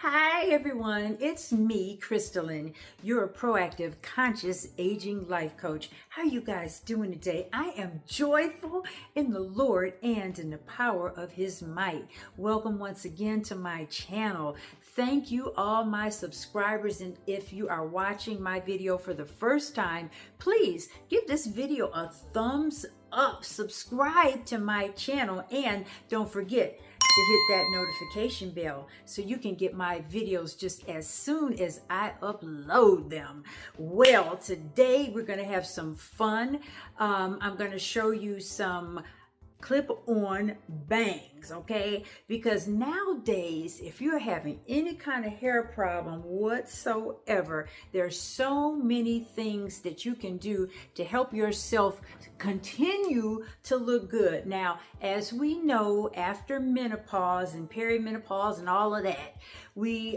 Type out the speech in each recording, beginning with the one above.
Hi everyone, it's me, Crystalline, your proactive, conscious aging life coach. How are you guys doing today? I am joyful in the Lord and in the power of His might. Welcome once again to my channel. Thank you all my subscribers, and if you are watching my video for the first time, please give this video a thumbs up, subscribe to my channel, and don't forget to hit that notification bell so you can get my videos just as soon as I upload them. Well, today we're going to have some fun. I'm going to show you some clip-on bangs, okay? Because nowadays, if you're having any kind of hair problem whatsoever, there's so many things that you can do to help yourself continue to look good. Now, as we know, after menopause and perimenopause and all of that,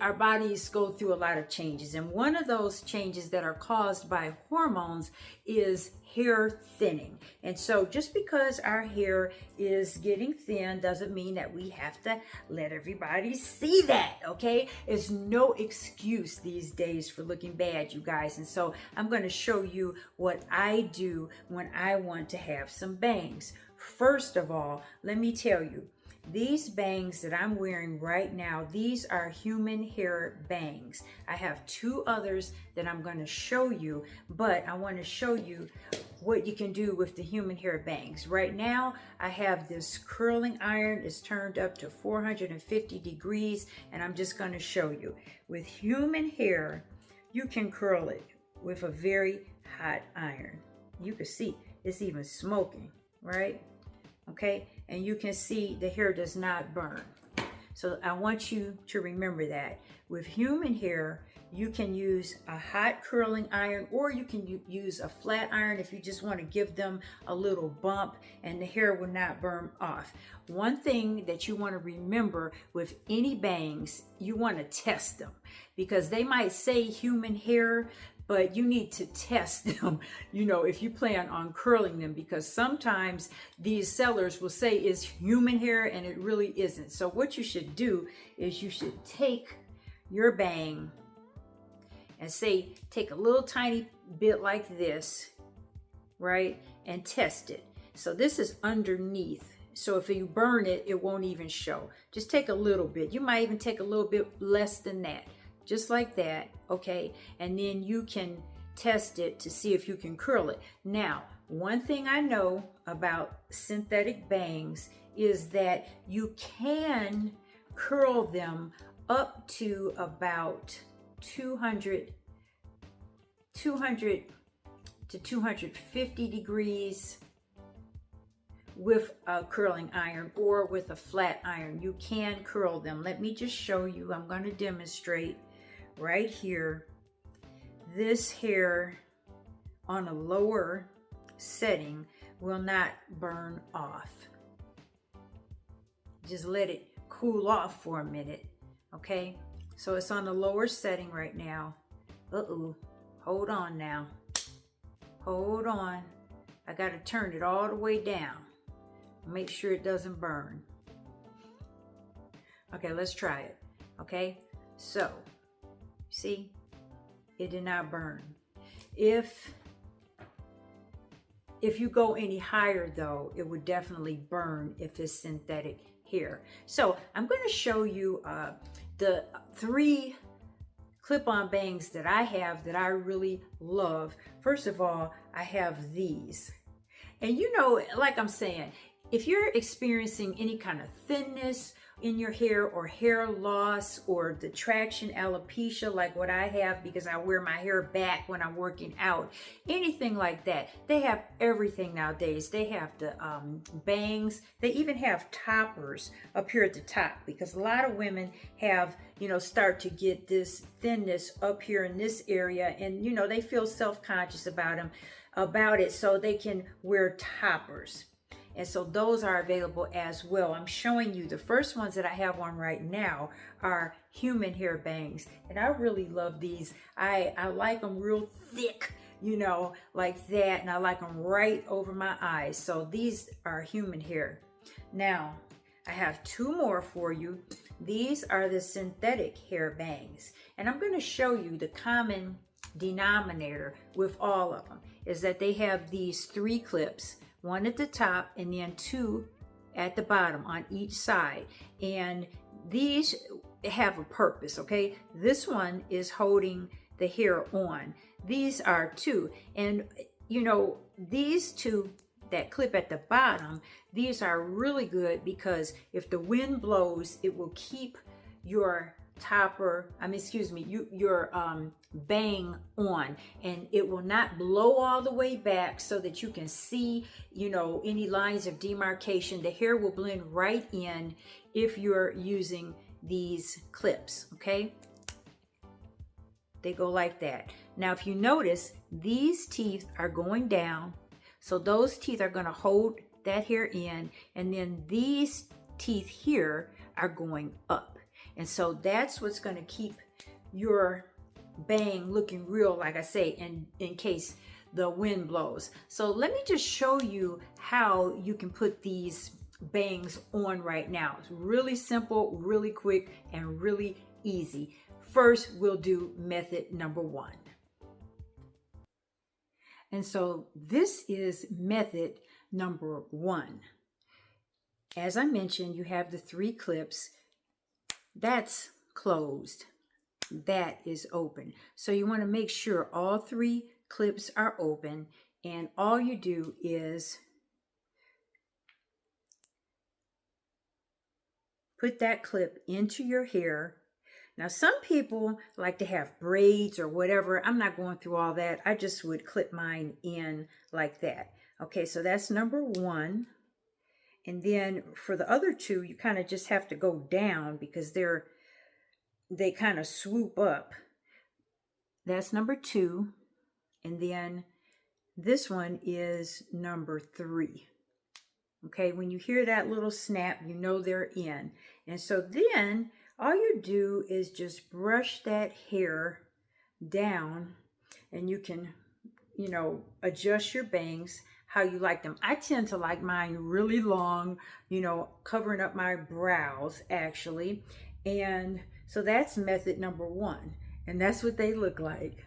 our bodies go through a lot of changes, and one of those changes that are caused by hormones is hair thinning. And so just because our hair is getting thin doesn't mean that we have to let everybody see that, okay? It's no excuse these days for looking bad, you guys. And so I'm going to show you what I do when I want to have some bangs. First of all, let me tell you, these bangs that I'm wearing right now, these are human hair bangs. I have two others that I'm going to show you, but I want to show you what you can do with the human hair bangs. Right now, I have this curling iron. It's turned up to 450 degrees, and I'm just going to show you. With human hair, you can curl it with a very hot iron. You can see it's even smoking, right? Okay, and you can see the hair does not burn. So I want you to remember that. With human hair, you can use a hot curling iron, or you can use a flat iron if you just want to give them a little bump and the hair will not burn off. One thing that you want to remember with any bangs, you want to test them, because they might say human hair, but you need to test them, if you plan on curling them, because sometimes these sellers will say it's human hair and it really isn't. So what you should do is you should take your bang and take a little tiny bit like this, right? And test it. So this is underneath. So if you burn it, it won't even show. Just take a little bit. You might even take a little bit less than that. Just like that, okay? And then you can test it to see if you can curl it. Now, one thing I know about synthetic bangs is that you can curl them up to about 200 to 250 degrees with a curling iron or with a flat iron. You can curl them. Let me just show you. I'm going to demonstrate right here. This hair on a lower setting will not burn off. Just let it cool off for a minute, okay? So it's on the lower setting right now. Hold on now. Hold on. I got to turn it all the way down. Make sure it doesn't burn. Okay, let's try it. Okay, so see, it did not burn. If you go any higher though, it would definitely burn if it's synthetic hair. So I'm going to show you the 3 clip-on bangs that I have that I really love. First of all, I have these. And like I'm saying, if you're experiencing any kind of thinness in your hair or hair loss or the traction alopecia like what I have because I wear my hair back when I'm working out, anything like that, they have everything nowadays. They have the bangs. They even have toppers up here at the top, because a lot of women have, start to get this thinness up here in this area, and they feel self-conscious about it, so they can wear toppers. And so those are available as well. I'm showing you the first ones that I have on right now are human hair bangs. And I really love these. I like them real thick, like that. And I like them right over my eyes. So these are human hair. Now, I have two more for you. These are the synthetic hair bangs. And I'm going to show you the common denominator with all of them is that they have these 3 clips, one at the top and then 2 at the bottom on each side. And these have a purpose, okay? This one is holding the hair on. These are 2. And you know, these 2 that clip at the bottom, these are really good because if the wind blows, it will keep your your bang on, and it will not blow all the way back so that you can see, you know, any lines of demarcation. The hair will blend right in if you're using these clips, okay? They go like that. Now, if you notice, these teeth are going down, so those teeth are going to hold that hair in, and then these teeth here are going up. And so that's what's going to keep your bang looking real, like I say, in case the wind blows. So let me just show you how you can put these bangs on right now. It's really simple, really quick, and really easy. First, we'll do method number 1. And so this is method number 1. As I mentioned, you have the 3 clips. That's closed. That is open. So you want to make sure all 3 clips are open, and all you do is put that clip into your hair. Now, some people like to have braids or whatever. I'm not going through all that. I just would clip mine in like that. Okay, so that's number 1. And then for the other 2, you kind of just have to go down because they kind of swoop up. That's number 2. And then this one is number 3. Okay, when you hear that little snap, you know they're in. And so then all you do is just brush that hair down, and you can, you know, adjust your bangs how you like them. I tend to like mine really long, you know, covering up my brows actually. And so that's method number 1, and that's what they look like.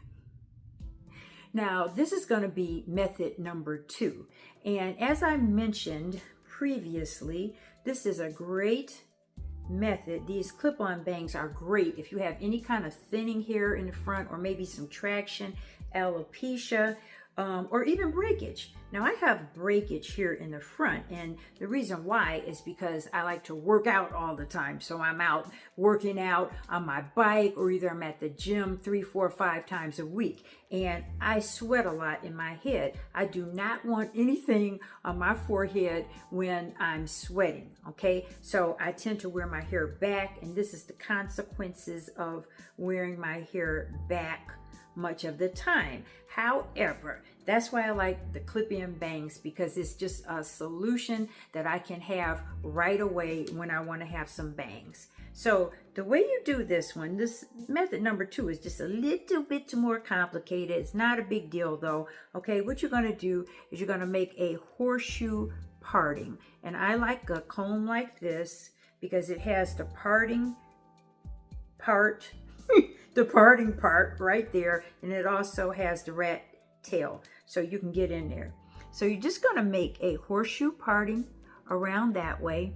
Now, this is going to be method number 2. And as I mentioned previously, this is a great method. These clip-on bangs are great if you have any kind of thinning hair in the front, or maybe some traction, alopecia, or even breakage. Now, I have breakage here in the front, and the reason why is because I like to work out all the time. So I'm out working out on my bike, or either I'm at the gym 3, 4, 5 times a week, and I sweat a lot in my head. I do not want anything on my forehead when I'm sweating, okay? So I tend to wear my hair back, and this is the consequences of wearing my hair back much of the time. However, that's why I like the clip-in bangs, because it's just a solution that I can have right away when I want to have some bangs. So the way you do this one, this method number 2, is just a little bit more complicated. It's not a big deal though. Okay, what you're going to do is you're going to make a horseshoe parting. And I like a comb like this because it has the parting part the parting part right there, and it also has the rat tail, so you can get in there. So you're just going to make a horseshoe parting around that way,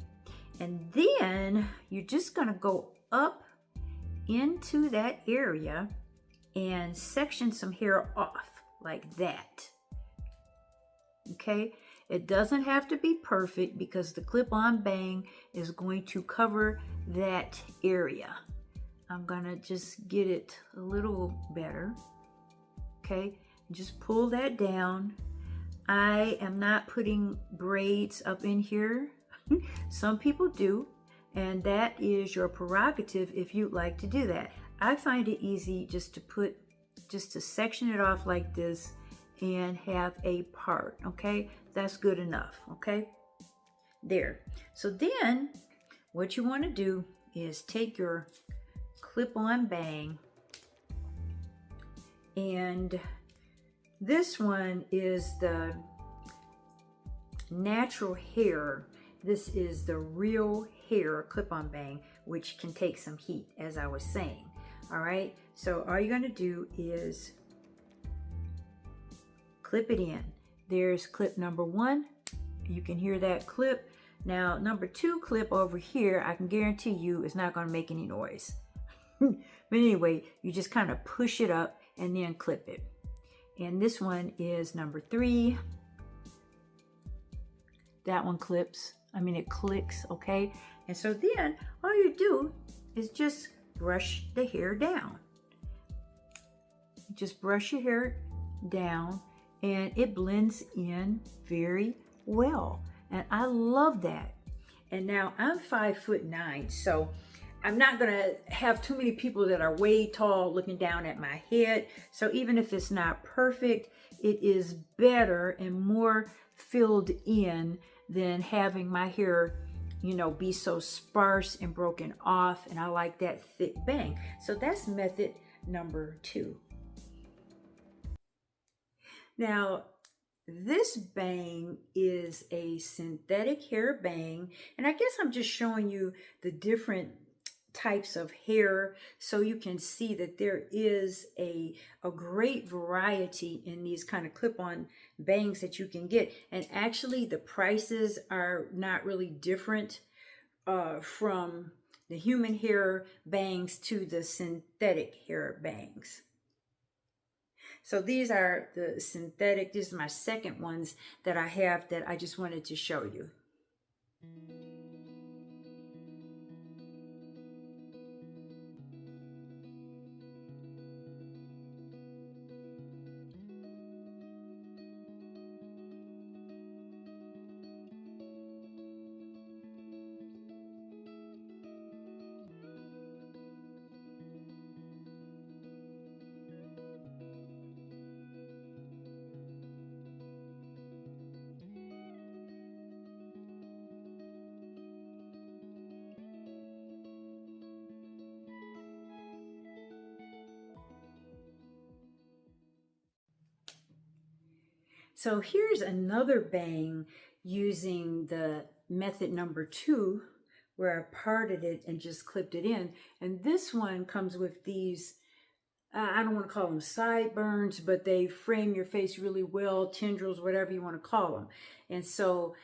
and then you're just going to go up into that area and section some hair off like that. Okay, it doesn't have to be perfect because the clip-on bang is going to cover that area. I'm gonna just get it a little better. Okay, just pull that down. I am not putting braids up in here. Some people do, and that is your prerogative if you'd like to do that. I find it easy just to section it off like this and have a part. Okay, that's good enough. Okay, there. So then what you want to do is take your clip-on bang, and this one is the natural hair. This is the real hair clip-on bang, which can take some heat, as I was saying. All right, so all you're going to do is clip it in. There's clip number 1. You can hear that clip. Now, number 2 clip over here, I can guarantee you it's not going to make any noise. But anyway, you just kind of push it up and then clip it. And this one is number 3. That one clips. It clicks, okay? And so then all you do is just brush the hair down. Just brush your hair down and it blends in very well. And I love that. And now I'm 5'9", so I'm not gonna have too many people that are way tall looking down at my head. So even if it's not perfect, it is better and more filled in than having my hair, be so sparse and broken off. And I like that thick bang. So that's method number 2. Now, this bang is a synthetic hair bang, and I guess I'm just showing you the different types of hair so you can see that there is a great variety in these kind of clip-on bangs that you can get. And actually the prices are not really different from the human hair bangs to the synthetic hair bangs. So these are the synthetic. This is my second ones that I have that I just wanted to show you. So here's another bang using the method number 2, where I parted it and just clipped it in. And this one comes with these, I don't want to call them sideburns, but they frame your face really well, tendrils, whatever you want to call them. And so,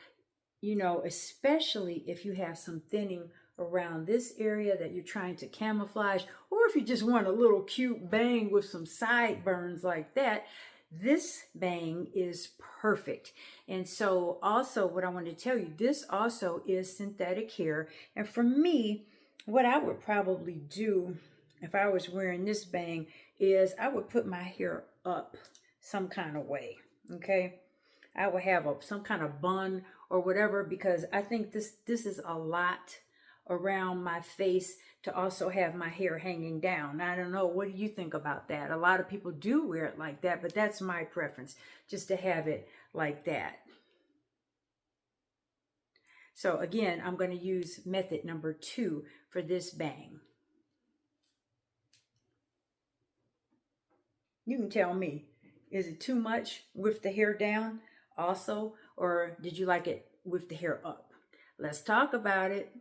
especially if you have some thinning around this area that you're trying to camouflage, or if you just want a little cute bang with some sideburns like that, this bang is perfect. And so also what I want to tell you, this also is synthetic hair. And for me, what I would probably do if I was wearing this bang is I would put my hair up some kind of way, okay? I would have some kind of bun or whatever, because I think this is a lot around my face to also have my hair hanging down. I don't know, what do you think about that? A lot of people do wear it like that, but that's my preference, just to have it like that. So again, I'm going to use method number 2 for this bang. You can tell me, is it too much with the hair down also, or did you like it with the hair up? Let's talk about it.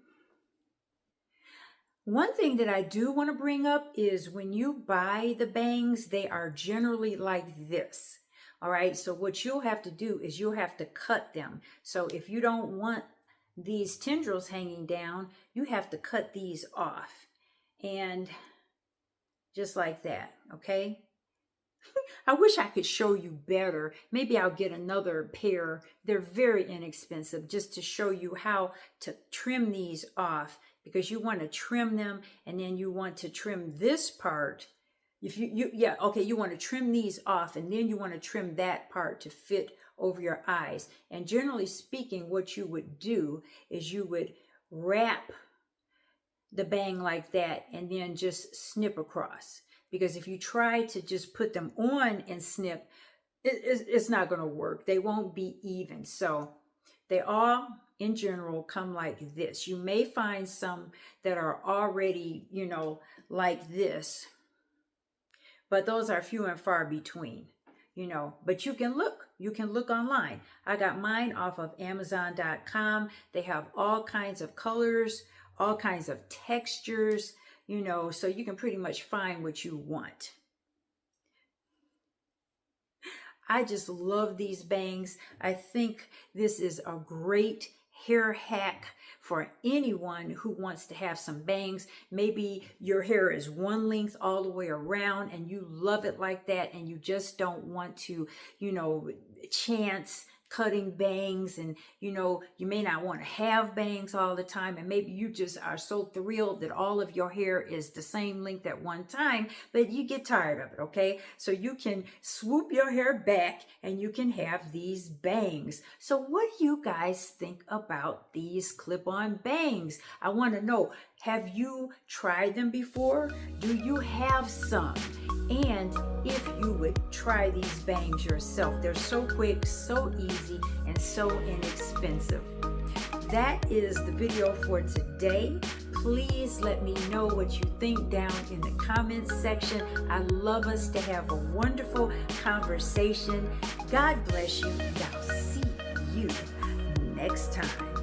One thing that I do want to bring up is when you buy the bangs, they are generally like this. All right, so what you'll have to do is you'll have to cut them. So if you don't want these tendrils hanging down, you have to cut these off. And just like that, okay? I wish I could show you better. Maybe I'll get another pair. They're very inexpensive, just to show you how to trim these off, because you want to trim them and then you want to trim this part. If you want to trim these off and then you want to trim that part to fit over your eyes. And generally speaking, what you would do is you would wrap the bang like that and then just snip across. Because if you try to just put them on and snip, it's not going to work. They won't be even. So they all, in general, come like this. You may find some that are already, like this, but those are few and far between. but you can look online. I got mine off of Amazon.com. They have all kinds of colors, all kinds of textures, so you can pretty much find what you want. I just love these bangs. I think this is a great hair hack for anyone who wants to have some bangs. Maybe your hair is one length all the way around and you love it like that, and you just don't want to, chance cutting bangs, and you may not want to have bangs all the time, and maybe you just are so thrilled that all of your hair is the same length at one time, but you get tired of it. Okay, so you can swoop your hair back and you can have these bangs. So what do you guys think about these clip-on bangs? I want to know, have you tried them before? Do you have some? And if you would try these bangs yourself, they're so quick, so easy, and so inexpensive. That is the video for today. Please let me know what you think down in the comments section. I love us to have a wonderful conversation. God bless you, and I'll see you next time.